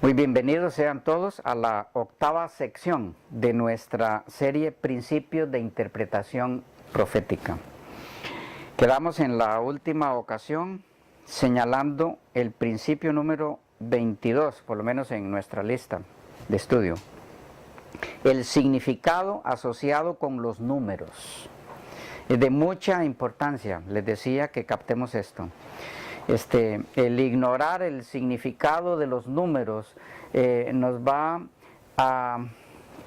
Muy bienvenidos sean todos a la octava sección de nuestra serie Principios de Interpretación Profética. Quedamos en la última ocasión señalando el principio número 22, por lo menos en nuestra lista de estudio. El significado asociado con los números. Es de mucha importancia, les decía, que captemos esto. El ignorar el significado de los números nos va a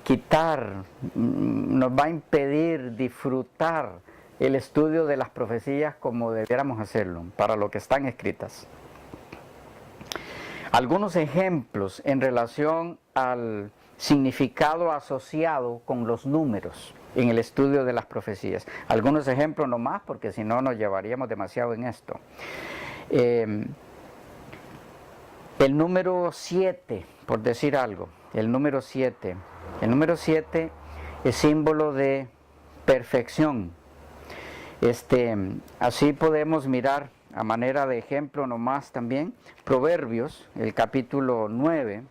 quitar, nos va a impedir disfrutar el estudio de las profecías como debiéramos hacerlo, para lo que están escritas. Algunos ejemplos en relación al significado asociado con los números en el estudio de las profecías. Algunos ejemplos nomás, porque si no nos llevaríamos demasiado en esto. El número 7, por decir algo, el número 7 es símbolo de perfección. Así podemos mirar a manera de ejemplo nomás también Proverbios, el capítulo 9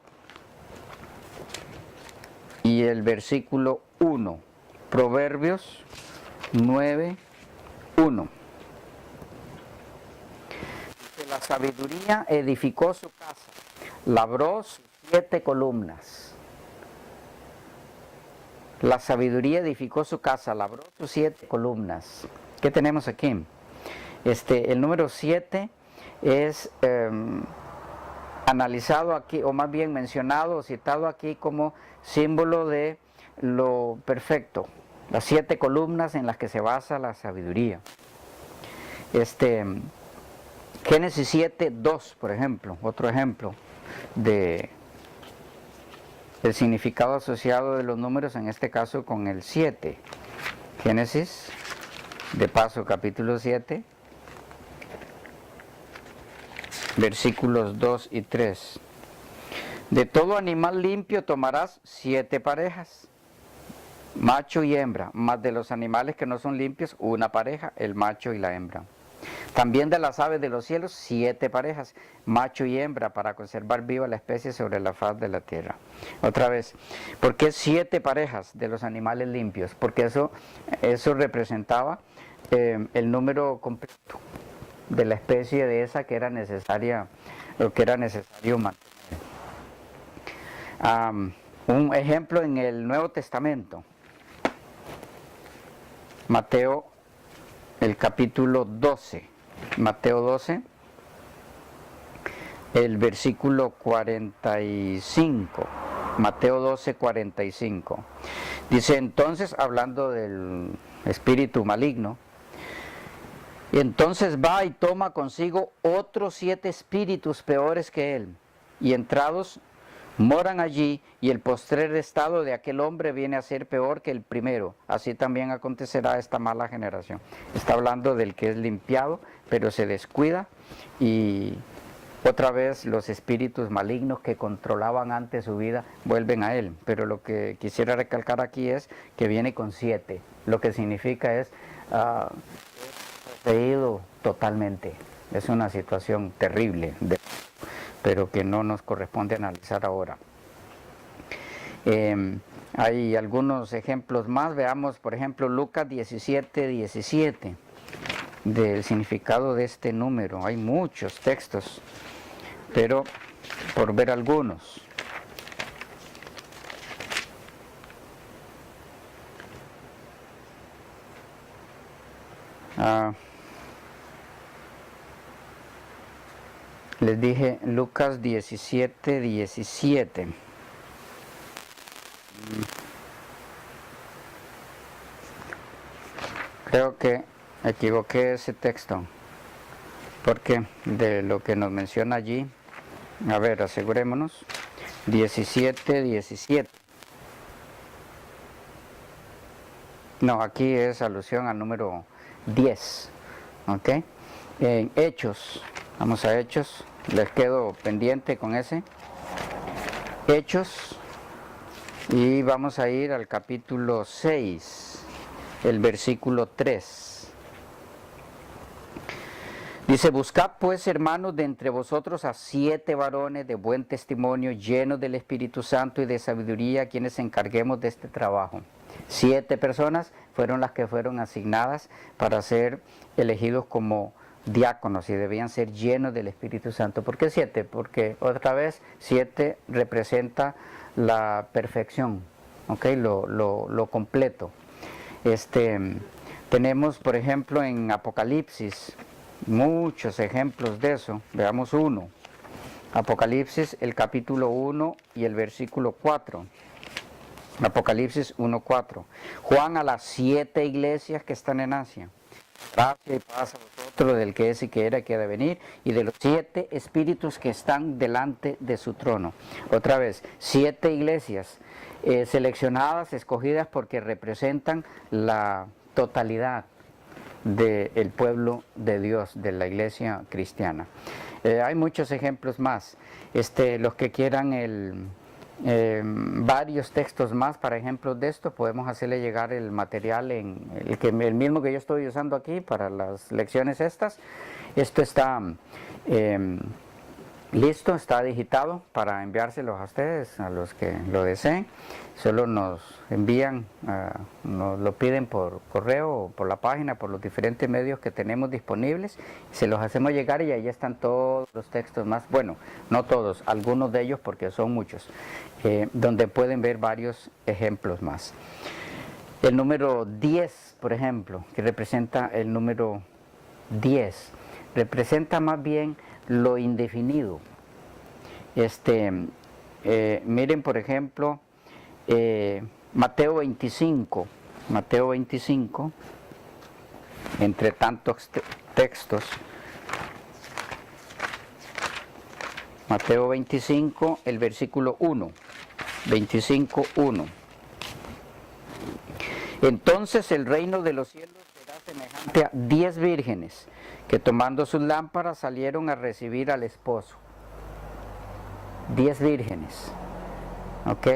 y el versículo 1. Proverbios 9, 1. La sabiduría edificó su casa, labró sus 7 columnas. La sabiduría edificó su casa, labró sus 7 columnas. ¿Qué tenemos aquí? El número 7 es analizado aquí, o más bien mencionado o citado aquí como símbolo de lo perfecto. Las 7 columnas en las que se basa la sabiduría. Génesis 7, 2, por ejemplo, otro ejemplo de el significado asociado de los números, en este caso con el 7. Génesis, de paso, capítulo 7, versículos 2 y 3. De todo animal limpio tomarás 7 parejas, macho y hembra, mas de los animales que no son limpios, una pareja, el macho y la hembra. También de las aves de los cielos, 7 parejas, macho y hembra, para conservar viva la especie sobre la faz de la tierra. Otra vez, ¿por qué 7 parejas de los animales limpios? Porque eso representaba el número completo de la especie de esa que era necesaria, lo que era necesario mantener. Un ejemplo en el Nuevo Testamento, Mateo, el capítulo 12. Mateo 12, el versículo 45. Mateo 12, 45. Dice entonces, hablando del espíritu maligno, entonces va y toma consigo otros 7 espíritus peores que él, y entrados moran allí, y el postrer estado de aquel hombre viene a ser peor que el primero. Así también acontecerá a esta mala generación. Está hablando del que es limpiado, pero se descuida, y otra vez los espíritus malignos que controlaban antes su vida vuelven a él. Pero lo que quisiera recalcar aquí es que viene con 7. Lo que significa es poseído totalmente. Es una situación terrible, pero que no nos corresponde analizar ahora. Hay algunos ejemplos más. Veamos, por ejemplo, Lucas 17, 17, del significado de este número. Hay muchos textos, pero por ver algunos. Les dije Lucas 17, 17. Creo que equivoqué ese texto, porque de lo que nos menciona allí, a ver, asegurémonos, 17, 17. No, aquí es alusión al número 10, ¿ok? En Hechos, vamos a Hechos, les quedo pendiente con ese. Hechos, y vamos a ir al capítulo 6, el versículo 3. Dice, buscad pues, hermanos, de entre vosotros a 7 varones de buen testimonio, llenos del Espíritu Santo y de sabiduría, quienes encarguemos de este trabajo. 7 personas fueron las que fueron asignadas para ser elegidos como diáconos y debían ser llenos del Espíritu Santo. ¿Por qué 7? Porque otra vez 7 representa la perfección, ¿okay? Lo completo. Tenemos, por ejemplo, en Apocalipsis muchos ejemplos de eso. Veamos uno. Apocalipsis, el capítulo 1 y el versículo 4. Apocalipsis 1:4. Juan a las 7 iglesias que están en Asia. Gracia y paz a vosotros, del que es y que era y que ha de venir, y de los 7 espíritus que están delante de su trono. Otra vez, 7 iglesias seleccionadas, escogidas porque representan la totalidad del pueblo de Dios, de la iglesia cristiana. Hay muchos ejemplos más. Los que quieran varios textos más para ejemplos de esto, podemos hacerle llegar el material, el mismo que yo estoy usando aquí para las lecciones estas. Esto está listo, está digitado para enviárselos a ustedes, a los que lo deseen. Solo nos envían, nos lo piden por correo o por la página, por los diferentes medios que tenemos disponibles. Se los hacemos llegar y ahí están todos los textos más, bueno, no todos, algunos de ellos porque son muchos, donde pueden ver varios ejemplos más. El número 10, por ejemplo, que representa el número 10, representa más bien lo indefinido. Miren, por ejemplo, Mateo 25, entre tantos textos, Mateo 25, el versículo 1, 25:1. Entonces el reino de los cielos será semejante a 10 vírgenes que tomando sus lámparas salieron a recibir al esposo. 10 vírgenes, ¿ok?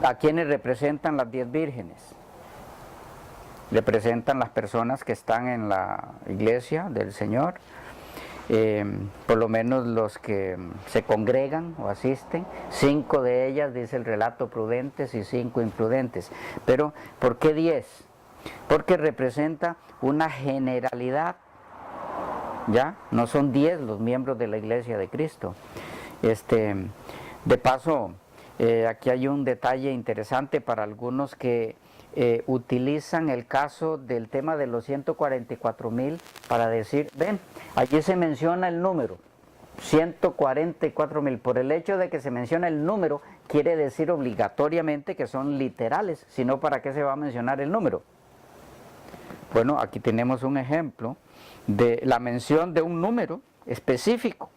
¿A quiénes representan las 10 vírgenes? Representan las personas que están en la iglesia del Señor, por lo menos los que se congregan o asisten. 5 de ellas, dice el relato, prudentes y 5 imprudentes. Pero, ¿por qué 10? Porque representa una generalidad, ¿ya? No son 10 los miembros de la iglesia de Cristo. De paso, aquí hay un detalle interesante para algunos que utilizan el caso del tema de los 144,000 para decir, ven, allí se menciona el número, 144,000. Por el hecho de que se menciona el número, quiere decir obligatoriamente que son literales, si no, ¿para qué se va a mencionar el número? Bueno, aquí tenemos un ejemplo de la mención de un número específico,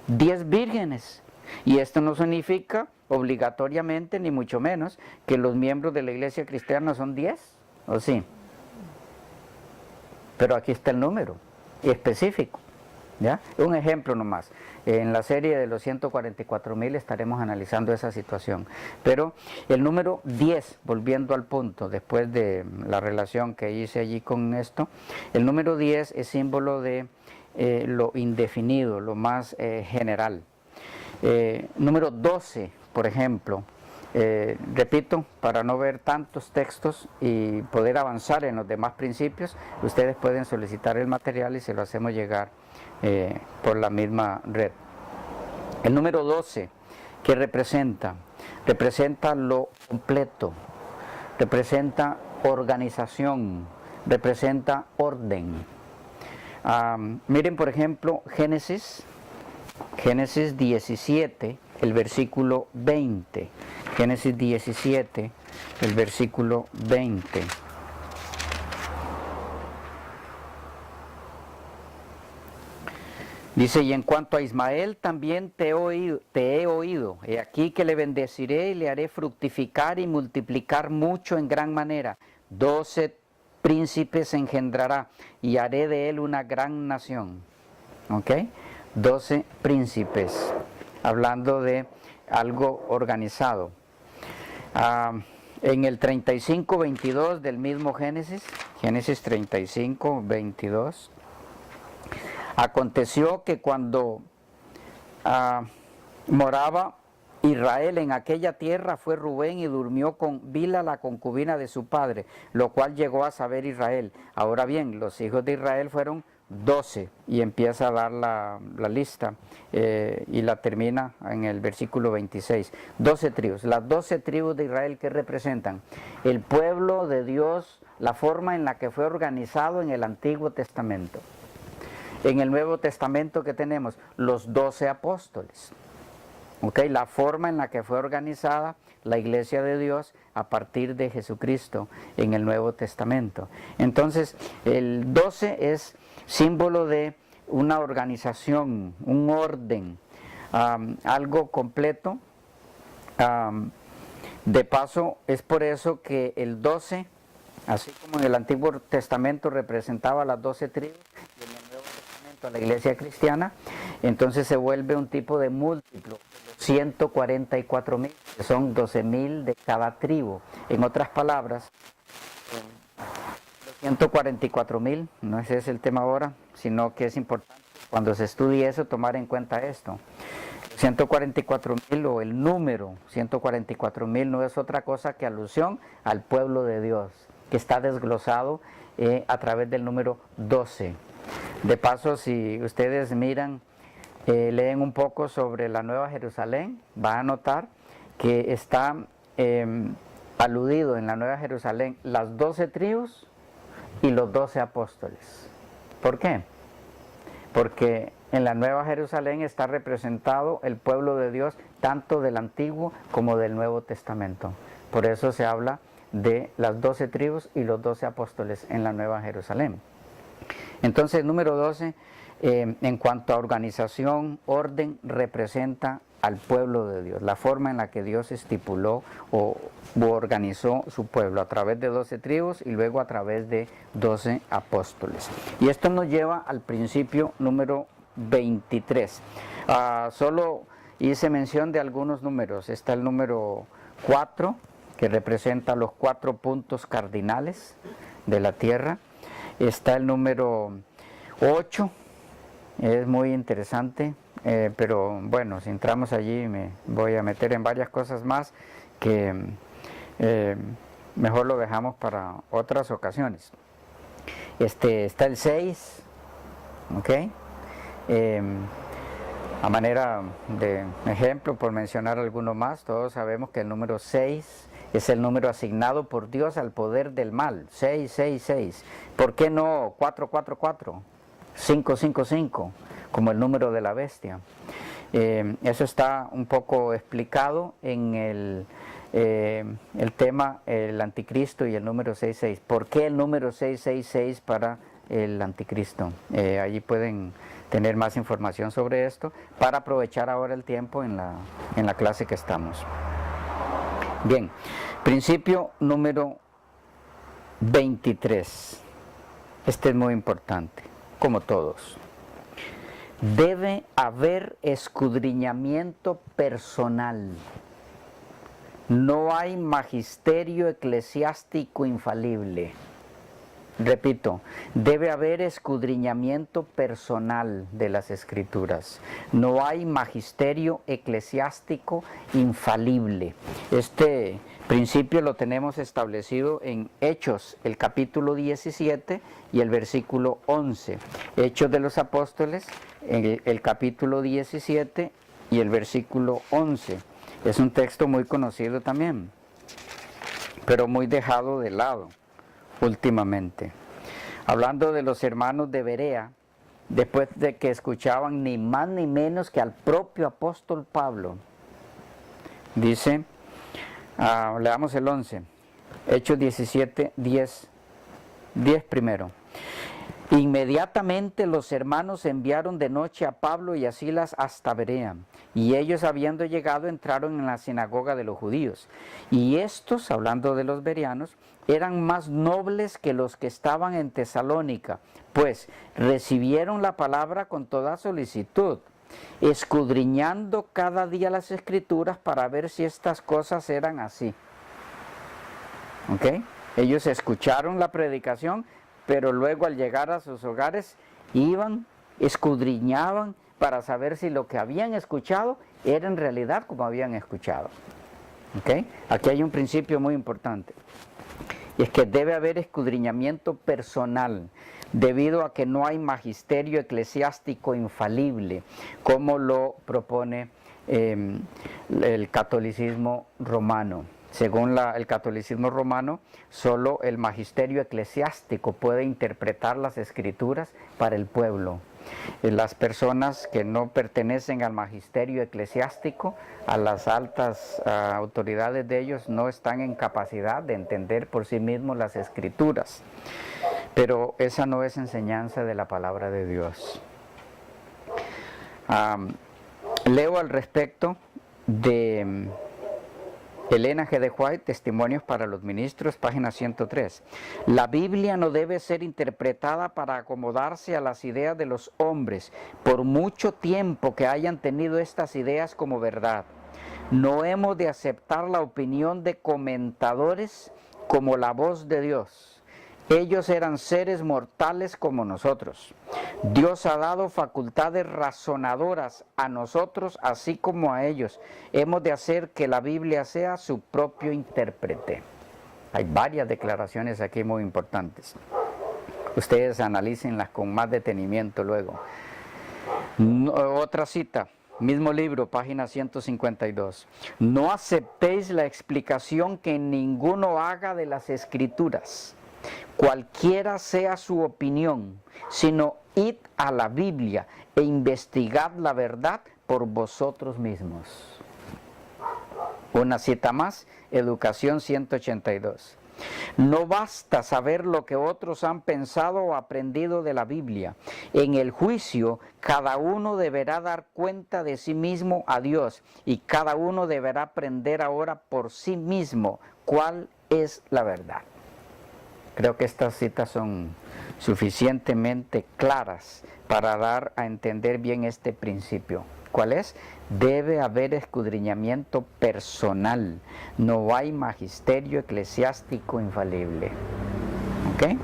10 vírgenes. Y esto no significa obligatoriamente, ni mucho menos, que los miembros de la iglesia cristiana son 10, ¿o sí? Pero aquí está el número específico, ¿ya? Un ejemplo nomás. En la serie de los 144,000 estaremos analizando esa situación. Pero el número 10, volviendo al punto, después de la relación que hice allí con esto, el número 10 es símbolo de lo indefinido, lo más general. Número 12, por ejemplo, repito, para no ver tantos textos y poder avanzar en los demás principios, ustedes pueden solicitar el material y se lo hacemos llegar por la misma red. El número 12, ¿qué representa? Representa lo completo, representa organización, representa orden. Miren, por ejemplo, Génesis 17, el versículo 20. Génesis 17, el versículo 20. Dice, y en cuanto a Ismael también te he oído, he aquí que le bendeciré y le haré fructificar y multiplicar mucho en gran manera. 12 príncipes engendrará y haré de él una gran nación. ¿Ok? 12 príncipes, hablando de algo organizado. En el 35:22 del mismo Génesis, Génesis 35, 22. Aconteció que cuando moraba Israel en aquella tierra, fue Rubén y durmió con Bila, la concubina de su padre, lo cual llegó a saber Israel. Ahora bien, los hijos de Israel fueron 12, y empieza a dar la lista y la termina en el versículo 26. 12 tribus. Las 12 tribus de Israel, ¿qué representan? El pueblo de Dios, la forma en la que fue organizado en el Antiguo Testamento. En el Nuevo Testamento, ¿qué tenemos? Los 12 apóstoles. Okay, la forma en la que fue organizada la iglesia de Dios a partir de Jesucristo en el Nuevo Testamento. Entonces, el 12 es símbolo de una organización, un orden, algo completo. De paso, es por eso que el 12, así como en el Antiguo Testamento representaba las 12 tribus, y en el Nuevo Testamento a la iglesia cristiana, entonces se vuelve un tipo de múltiplo. 144,000, que son 12,000 de cada tribu. En otras palabras, los 144,000, no ese es el tema ahora, sino que es importante cuando se estudie eso tomar en cuenta esto. 144,000 o el número 144,000 no es otra cosa que alusión al pueblo de Dios, que está desglosado a través del número 12. De paso, si ustedes miran, leen un poco sobre la Nueva Jerusalén, van a notar que está aludido en la Nueva Jerusalén las 12 tribus y los 12 apóstoles. ¿Por qué? Porque en la Nueva Jerusalén está representado el pueblo de Dios tanto del Antiguo como del Nuevo Testamento. Por eso se habla de las 12 tribus y los 12 apóstoles en la Nueva Jerusalén. Entonces, número 12, en cuanto a organización, orden, representa al pueblo de Dios, la forma en la que Dios estipuló o organizó su pueblo a través de 12 tribus y luego a través de 12 apóstoles. Y esto nos lleva al principio número 23. Solo hice mención de algunos números. Está el número 4, que representa los 4 puntos cardinales de la tierra. Está el número 8, es muy interesante, pero bueno, si entramos allí me voy a meter en varias cosas más que mejor lo dejamos para otras ocasiones. Está el 6, ¿ok? A manera de ejemplo, por mencionar alguno más, todos sabemos que el número 6 es el número asignado por Dios al poder del mal. 666. ¿Por qué no 444? 555, como el número de la bestia. Eso está un poco explicado en el tema el anticristo y el número 66. ¿Por qué el número 666 para el anticristo? Allí pueden tener más información sobre esto para aprovechar ahora el tiempo en la clase que estamos. Bien, principio número 23. Este es muy importante, como todos. Debe haber escudriñamiento personal. No hay magisterio eclesiástico infalible. Repito, debe haber escudriñamiento personal de las Escrituras. No hay magisterio eclesiástico infalible. Este principio lo tenemos establecido en Hechos, el capítulo 17 y el versículo 11. Hechos de los Apóstoles, el capítulo 17 y el versículo 11. Es un texto muy conocido también, pero muy dejado de lado últimamente. Hablando de los hermanos de Berea, después de que escuchaban ni más ni menos que al propio apóstol Pablo, dice, leamos el 11, Hechos 17, 10 primero. Inmediatamente los hermanos enviaron de noche a Pablo y a Silas hasta Berea, y ellos, habiendo llegado, entraron en la sinagoga de los judíos. Y estos, hablando de los bereanos, eran más nobles que los que estaban en Tesalónica, pues recibieron la palabra con toda solicitud, escudriñando cada día las Escrituras para ver si estas cosas eran así. ¿Ok? Ellos escucharon la predicación, pero luego al llegar a sus hogares iban, escudriñaban para saber si lo que habían escuchado era en realidad como habían escuchado. ¿Okay? Aquí hay un principio muy importante, y es que debe haber escudriñamiento personal, debido a que no hay magisterio eclesiástico infalible, como lo propone el catolicismo romano. Según el catolicismo romano, solo el magisterio eclesiástico puede interpretar las escrituras para el pueblo. Las personas que no pertenecen al magisterio eclesiástico, a las altas autoridades de ellos, no están en capacidad de entender por sí mismos las escrituras. Pero esa no es enseñanza de la palabra de Dios. Leo al respecto de Elena G. de White, Testimonios para los Ministros, página 103. La Biblia no debe ser interpretada para acomodarse a las ideas de los hombres, por mucho tiempo que hayan tenido estas ideas como verdad. No hemos de aceptar la opinión de comentadores como la voz de Dios. Ellos eran seres mortales como nosotros. Dios ha dado facultades razonadoras a nosotros, así como a ellos. Hemos de hacer que la Biblia sea su propio intérprete. Hay varias declaraciones aquí muy importantes. Ustedes analícenlas con más detenimiento luego. Otra cita, mismo libro, página 152. No aceptéis la explicación que ninguno haga de las Escrituras, cualquiera sea su opinión, sino id a la Biblia e investigad la verdad por vosotros mismos. Una cita más, Educación 182. No basta saber lo que otros han pensado o aprendido de la Biblia. En el juicio, cada uno deberá dar cuenta de sí mismo a Dios, y cada uno deberá aprender ahora por sí mismo cuál es la verdad. Creo que estas citas son suficientemente claras para dar a entender bien este principio. ¿Cuál es? Debe haber escudriñamiento personal. No hay magisterio eclesiástico infalible. ¿Ok?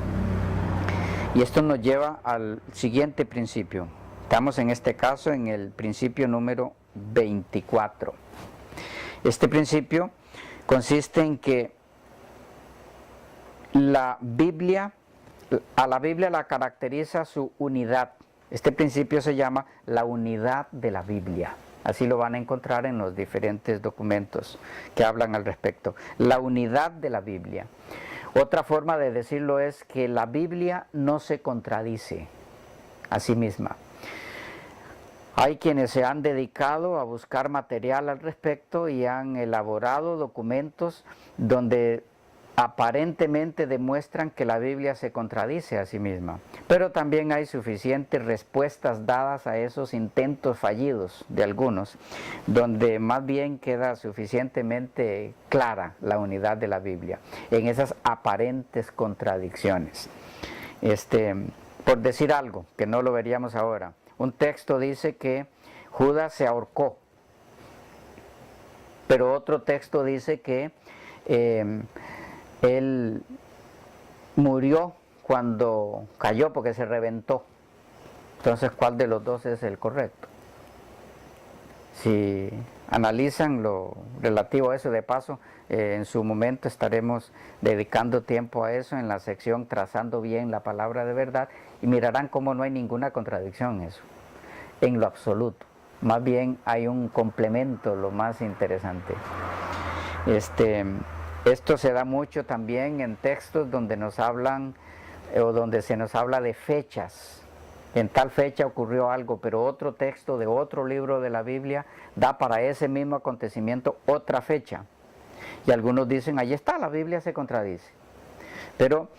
Y esto nos lleva al siguiente principio. Estamos en este caso en el principio número 24. Este principio consiste en que a la Biblia la caracteriza su unidad. Este principio se llama la unidad de la Biblia. Así lo van a encontrar en los diferentes documentos que hablan al respecto. La unidad de la Biblia. Otra forma de decirlo es que la Biblia no se contradice a sí misma. Hay quienes se han dedicado a buscar material al respecto y han elaborado documentos donde aparentemente demuestran que la Biblia se contradice a sí misma, pero también hay suficientes respuestas dadas a esos intentos fallidos de algunos, donde más bien queda suficientemente clara la unidad de la Biblia, en esas aparentes contradicciones. Por decir algo, que no lo veríamos ahora, un texto dice que Judas se ahorcó, pero otro texto dice que él murió cuando cayó porque se reventó. Entonces, ¿cuál de los dos es el correcto? Si analizan lo relativo a eso, de paso, en su momento estaremos dedicando tiempo a eso en la sección Trazando bien la palabra de verdad, y mirarán cómo no hay ninguna contradicción en eso, en lo absoluto. Más bien hay un complemento, lo más interesante. Esto se da mucho también en textos donde nos hablan o donde se nos habla de fechas. En tal fecha ocurrió algo, pero otro texto de otro libro de la Biblia da para ese mismo acontecimiento otra fecha. Y algunos dicen, ahí está, la Biblia se contradice. Pero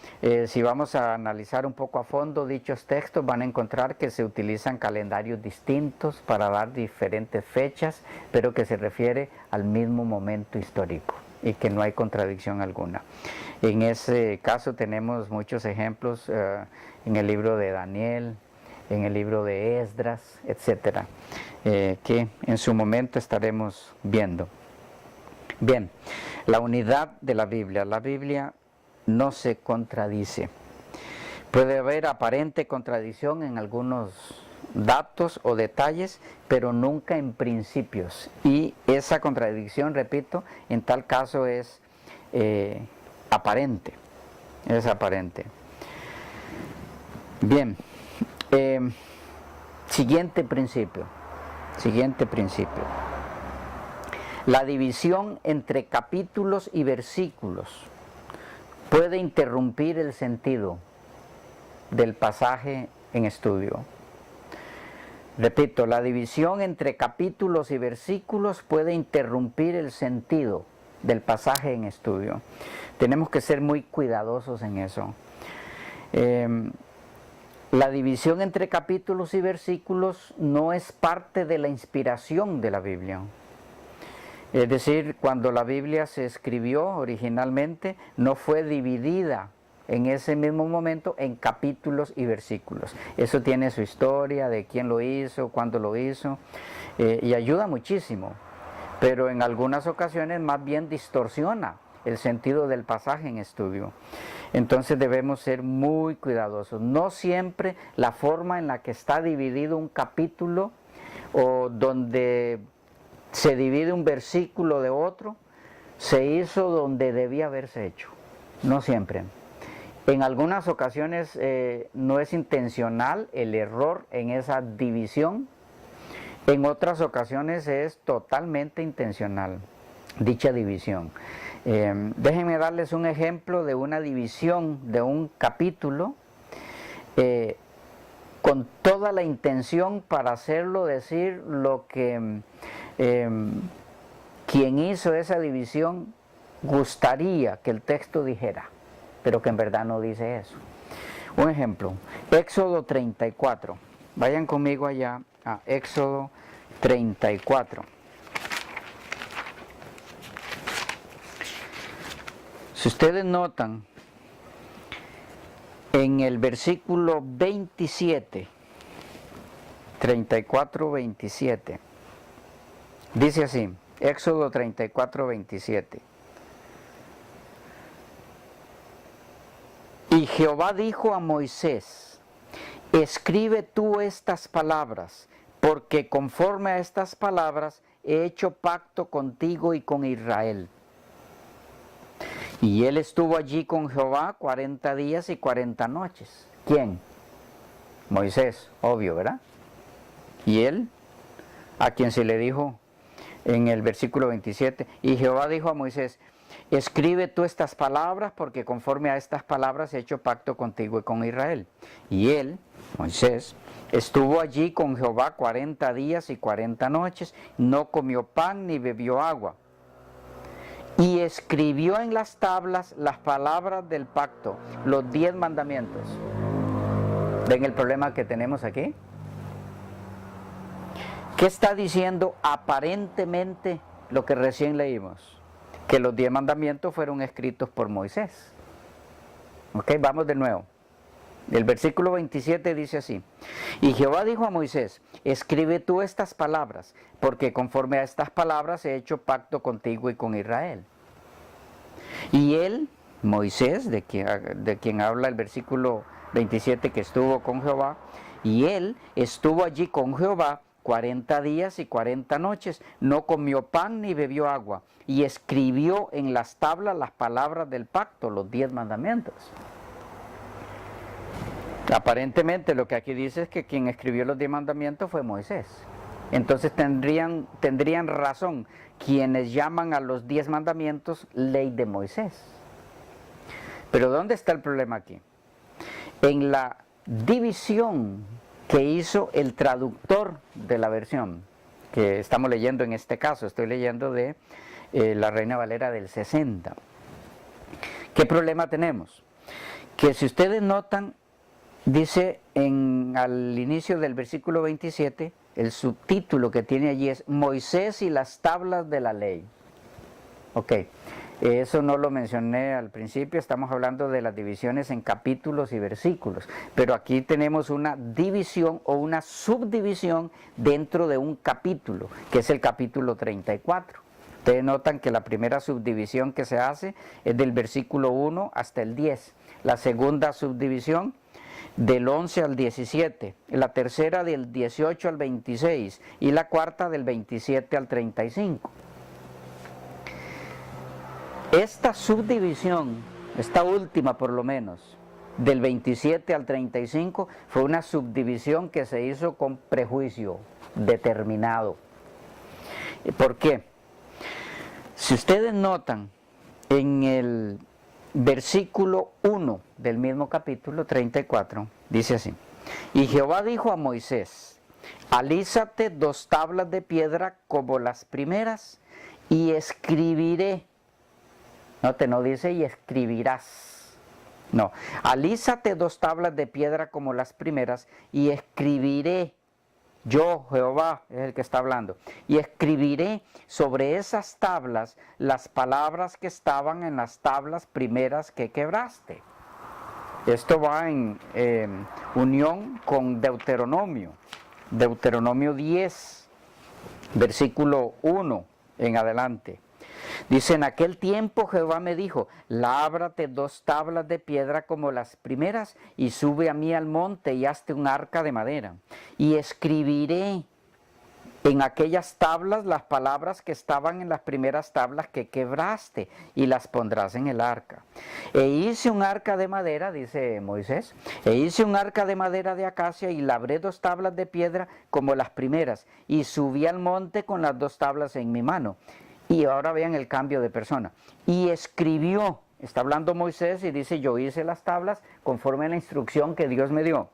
si vamos a analizar un poco a fondo dichos textos, van a encontrar que se utilizan calendarios distintos para dar diferentes fechas, pero que se refiere al mismo momento histórico y que no hay contradicción alguna. En ese caso tenemos muchos ejemplos en el libro de Daniel, en el libro de Esdras, etcétera, que en su momento estaremos viendo. Bien, la unidad de la Biblia. La Biblia no se contradice. Puede haber aparente contradicción en algunos datos o detalles, pero nunca en principios. Y esa contradicción, repito, en tal caso es aparente. Es aparente. Bien. Siguiente principio. Siguiente principio. La división entre capítulos y versículos puede interrumpir el sentido del pasaje en estudio. Repito, la división entre capítulos y versículos puede interrumpir el sentido del pasaje en estudio. Tenemos que ser muy cuidadosos en eso. La división entre capítulos y versículos no es parte de la inspiración de la Biblia. Es decir, cuando la Biblia se escribió originalmente, no fue dividida en ese mismo momento en capítulos y versículos. Eso tiene su historia de quién lo hizo, cuándo lo hizo, y ayuda muchísimo. Pero en algunas ocasiones más bien distorsiona el sentido del pasaje en estudio. Entonces debemos ser muy cuidadosos. No siempre la forma en la que está dividido un capítulo o donde se divide un versículo de otro, se hizo donde debía haberse hecho. No siempre. En algunas ocasiones no es intencional el error en esa división. En otras ocasiones es totalmente intencional dicha división. Déjenme darles un ejemplo de una división de un capítulo con toda la intención para hacerlo decir lo que quien hizo esa división gustaría que el texto dijera, pero que en verdad no dice eso. Un ejemplo, Éxodo 34. Vayan conmigo allá a Éxodo 34. Si ustedes notan, en el versículo 27, 34, 27, dice así, Éxodo 34, 27. Y Jehová dijo a Moisés, escribe tú estas palabras, porque conforme a estas palabras he hecho pacto contigo y con Israel. Y él estuvo allí con Jehová 40 días y 40 noches. ¿Quién? Moisés, obvio, ¿verdad? Y él, a quien se le dijo en el versículo 27, y Jehová dijo a Moisés, escribe tú estas palabras, porque conforme a estas palabras he hecho pacto contigo y con Israel. Y él, Moisés, estuvo allí con Jehová 40 días y 40 noches, no comió pan ni bebió agua. Y escribió en las tablas las palabras del pacto, los 10 mandamientos. ¿Ven el problema que tenemos aquí? ¿Qué está diciendo aparentemente lo que recién leímos? Que los 10 mandamientos fueron escritos por Moisés. Ok, vamos de nuevo. El versículo 27 dice así, y Jehová dijo a Moisés, escribe tú estas palabras, porque conforme a estas palabras he hecho pacto contigo y con Israel. Y él, Moisés, de quien habla el versículo 27, que estuvo con Jehová, y él estuvo allí con Jehová 40 días y 40 noches, no comió pan ni bebió agua, y escribió en las tablas las palabras del pacto, los 10 mandamientos. Aparentemente lo que aquí dice es que quien escribió los 10 mandamientos fue Moisés. Entonces tendrían razón quienes llaman a los 10 mandamientos ley de Moisés. Pero ¿dónde está el problema aquí? En la división que hizo el traductor de la versión que estamos leyendo en este caso. Estoy leyendo de la Reina Valera del 60. ¿Qué problema tenemos? Que si ustedes notan, dice al inicio del versículo 27, el subtítulo que tiene allí es Moisés y las tablas de la ley. Ok, eso no lo mencioné al principio, estamos hablando de las divisiones en capítulos y versículos, pero aquí tenemos una división o una subdivisión dentro de un capítulo, que es el capítulo 34. Ustedes notan que la primera subdivisión que se hace es del versículo 1 hasta el 10. La segunda subdivisión del 11 al 17. La tercera del 18 al 26. Y la cuarta del 27 al 35. Esta subdivisión, esta última por lo menos, del 27 al 35, fue una subdivisión que se hizo con prejuicio determinado. ¿Por qué? Si ustedes notan, en el versículo 1 del mismo capítulo 34, dice así: y Jehová dijo a Moisés, alízate 2 tablas de piedra como las primeras, y escribiré. Note, no dice y escribirás. No, alízate 2 tablas de piedra como las primeras, y escribiré. Yo, Jehová, es el que está hablando. Y escribiré sobre esas tablas las palabras que estaban en las tablas primeras que quebraste. Esto va en unión con Deuteronomio. Deuteronomio 10, versículo 1 en adelante. Dice, en aquel tiempo Jehová me dijo, lábrate 2 tablas de piedra como las primeras, y sube a mí al monte y hazte un arca de madera. Y escribiré en aquellas tablas las palabras que estaban en las primeras tablas que quebraste, y las pondrás en el arca. E hice un arca de madera, dice Moisés, e hice un arca de madera de acacia, y labré 2 tablas de piedra como las primeras, y subí al monte con las 2 tablas en mi mano. Y ahora vean el cambio de persona. Y escribió, está hablando Moisés y dice, yo hice las tablas conforme a la instrucción que Dios me dio.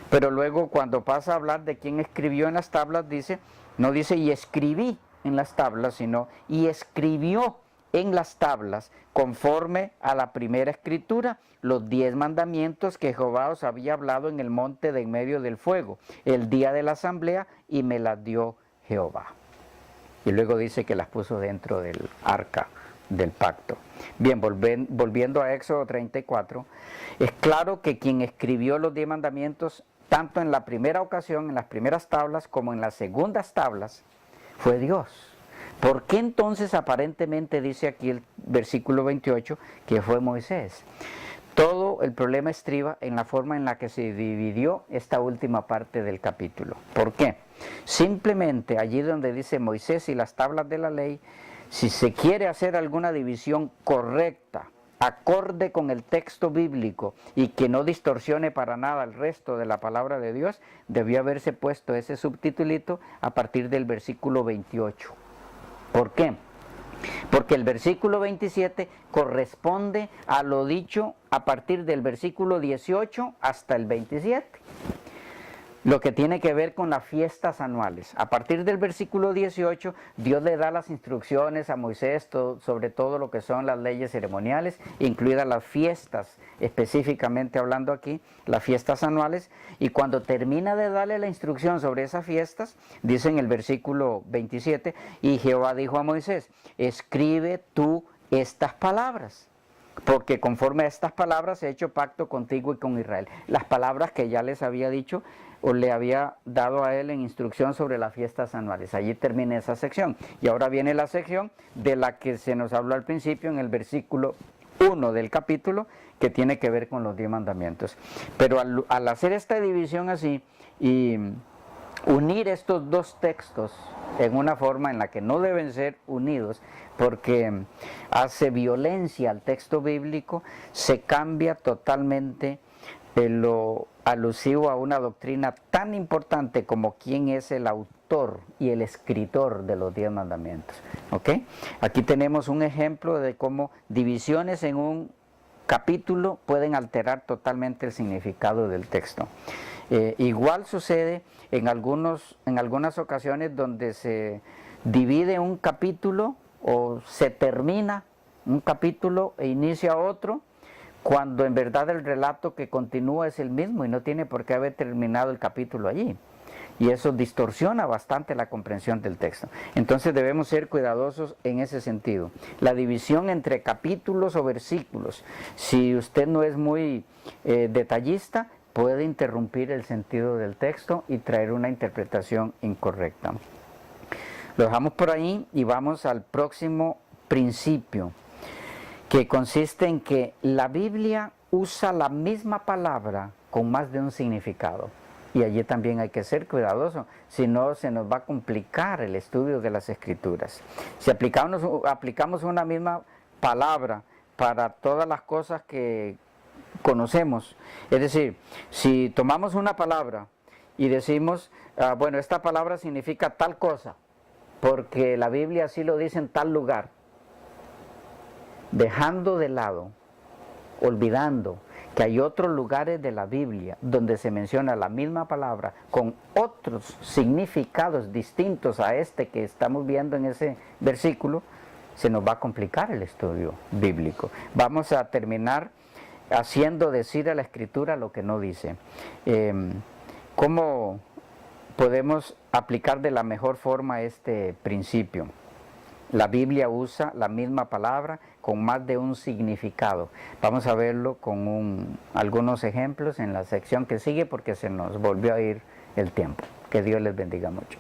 Pero luego cuando pasa a hablar de quién escribió en las tablas, dice, no dice y escribí en las tablas, sino y escribió en las tablas, conforme a la primera escritura, los 10 mandamientos que Jehová os había hablado en el monte de en medio del fuego, el día de la asamblea, y me las dio Jehová. Y luego dice que las puso dentro del arca del pacto. Bien, volviendo a Éxodo 34, es claro que quien escribió los 10 mandamientos, tanto en la primera ocasión, en las primeras tablas, como en las segundas tablas, fue Dios. ¿Por qué entonces aparentemente dice aquí el versículo 28 que fue Moisés? Todo el problema estriba en la forma en la que se dividió esta última parte del capítulo. ¿Por qué? Simplemente allí donde dice Moisés y las tablas de la ley, si se quiere hacer alguna división correcta, acorde con el texto bíblico y que no distorsione para nada el resto de la palabra de Dios, debió haberse puesto ese subtitulito a partir del versículo 28. ¿Por qué? Porque el versículo 27 corresponde a lo dicho a partir del versículo 18 hasta el 27. Lo que tiene que ver con las fiestas anuales. A partir del versículo 18, Dios le da las instrucciones a Moisés sobre todo lo que son las leyes ceremoniales, incluidas las fiestas, específicamente hablando aquí, las fiestas anuales. Y cuando termina de darle la instrucción sobre esas fiestas, dice en el versículo 27, y Jehová dijo a Moisés, escribe tú estas palabras, porque conforme a estas palabras he hecho pacto contigo y con Israel. Las palabras que ya les había dicho o le había dado a él en instrucción sobre las fiestas anuales. Allí termina esa sección. Y ahora viene la sección de la que se nos habló al principio en el versículo 1 del capítulo, que tiene que ver con los 10 mandamientos. Pero al hacer esta división así y unir estos 2 textos en una forma en la que no deben ser unidos, porque hace violencia al texto bíblico, se cambia totalmente lo alusivo a una doctrina tan importante como quién es el autor y el escritor de los 10 mandamientos. ¿Ok? Aquí tenemos un ejemplo de cómo divisiones en un capítulo pueden alterar totalmente el significado del texto. Igual sucede en algunas ocasiones donde se divide un capítulo o se termina un capítulo e inicia otro, cuando en verdad el relato que continúa es el mismo y no tiene por qué haber terminado el capítulo allí. Y eso distorsiona bastante la comprensión del texto. Entonces debemos ser cuidadosos en ese sentido. La división entre capítulos o versículos, si usted no es muy detallista, puede interrumpir el sentido del texto y traer una interpretación incorrecta. Lo dejamos por ahí y vamos al próximo principio, que consiste en que la Biblia usa la misma palabra con más de un significado. Y allí también hay que ser cuidadoso, si no se nos va a complicar el estudio de las Escrituras. Si aplicamos una misma palabra para todas las cosas que conocemos, es decir, si tomamos una palabra y decimos, bueno, esta palabra significa tal cosa, porque la Biblia así lo dice en tal lugar, dejando de lado, olvidando que hay otros lugares de la Biblia donde se menciona la misma palabra con otros significados distintos a este que estamos viendo en ese versículo, se nos va a complicar el estudio bíblico. Vamos a terminar haciendo decir a la Escritura lo que no dice. ¿Cómo podemos aplicar de la mejor forma este principio? La Biblia usa la misma palabra con más de un significado. Vamos a verlo con algunos ejemplos en la sección que sigue porque se nos volvió a ir el tiempo. Que Dios les bendiga mucho.